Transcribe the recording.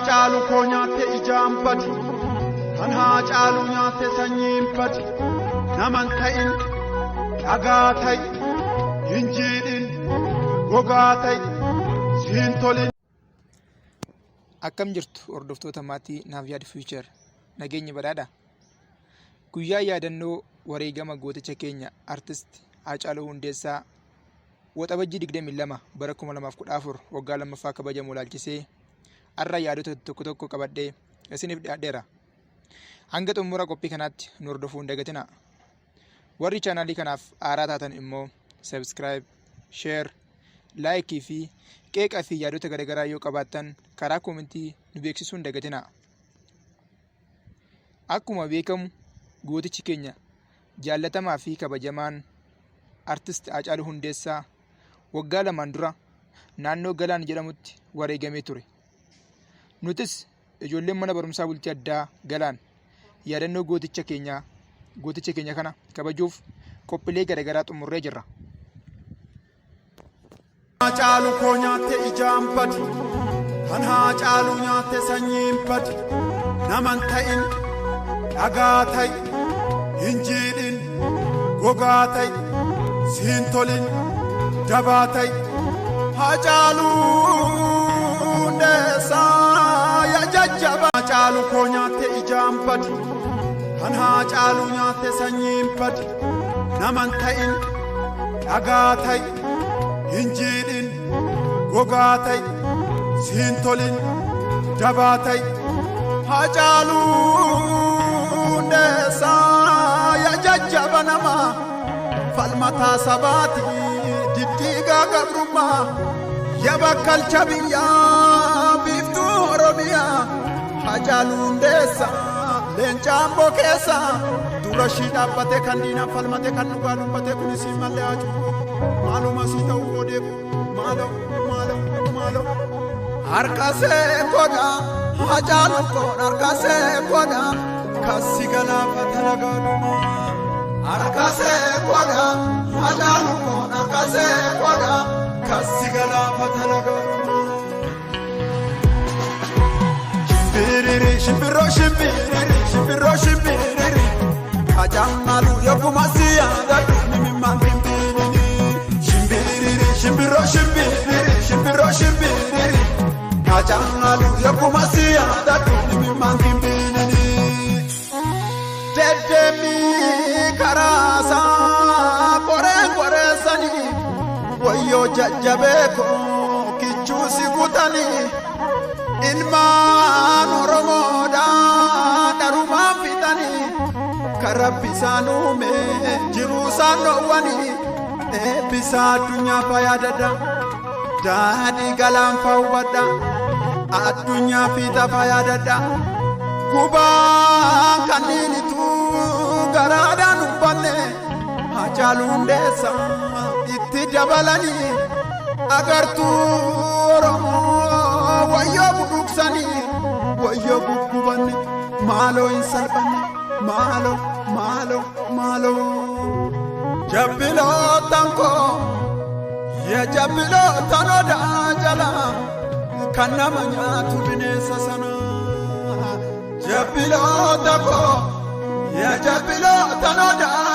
Caalu koo nyaatte ijaan badi, kan haa caalu nyaatte sanyiin badi. Naman ta'in dhagaa ta'i, hin jiidhin gogaa ta'i, siin tolin. Akkam jirtu hordoftoota maatii Naaf Yaad Future nageenya badhaadha. Guyyaa yaadannoo wareegama gooticha keenya artist Haacaaluu Hundeessaa waxabajjii 22 bara 2014 waggaa lammaffaa kabajamu ilaalchisee har'a yaadota tokko qabadhee isiniif dhiyaadheera. Hanga xumura qophii kanaatti nu hordofuu hin dagatinaa. Warri chaanaalii kanaaf haaraa taatan immoo subscribe, share, like fi qeeqaa fi yaadota garaagaraa yoo qabaattan karaa koomentii nu beeksisuu hin dagatinaa. Akkuma beekamu gootichi keenya jaallatamaa fi kabajamaan artist Haacaaluu Hundeessaa waggaa lamaan dura naannoo Galaan jedhamutti wareegamee ture. Nutis ijoolleen mana barumsaa bultii addaa Galaan yaadannoo gooticha keenya kana kabajuuf qophiilee garaagaraa xumurree jirra. Haacaaluu koo nyaatte ijaan badi, kan Haacaaluu nyaatte sanyiin badi. Naman ta'in dhagaa ta'i, hin jiidhin gogaa ta'i, siin tolin dabaa ta'i. Haacaaluu Hundeessaa yaa jajjaba. Haacaaluu koo nyaatte ijaan badi, kan Haacaaluu nyaatte sanyiin badi. Naman ta'in dhagaa ta'i, hin jiidhin gogaa ta'i, siin tolin dabaa ta'i. Haacaaluu Hundeessaa yaa jajjaba nama falmataa sabaati diddiigaa gabrummaa yaa bakkalcha biyyaa biiftuu Oromiyaa. Haacaaluu Hundeessaa leencaan bokeessa dura shii dhaabbate kan diinaan falmate kan dhugaa dubbate kunis mallee haacuu maaluma si ta'uu odeeku maaloo harkasee godha Haacaaluu koon harkasee godha kasi galaafata nagaadhuma. Harkasee godha Haacaaluu koon harkasee godha kasi galaafata nagaadhuma. Shimbiroo shimbiriri Haacaaluu yookuma si yaadadhu mimmaan kimbiriri. Shimbiroo shimbiriri Haacaaluu yookuma si yaadadhu mimmaan kimbiriri. Deddeemii karaasaa qoreessanii wayyoo jajjabeekoo kichuu si kutanii. Ilmaan Oromoodhaa dharumaan fixanii kan Rabbi isaan uume jiruu isaan dhoowwanii. Eebbisa addunyaa fayyadadha daadhii galaanfaa hubadha addunyaa fiixa fayyadadha gubaan kanniinitu garaadhaan hubbanne. Haacaaluu Hundeessaa itti dabalanii agartuu Oromoo wayyoo budhuuqsanii wayyoo guggubanne maaloo hin salphanne maaloo. Jabbilootaan koo yaa jabbilootaan odaa jala kan nama nyaatu bineensa sana. Jabbiloota koo yaa jabbilootaan odaa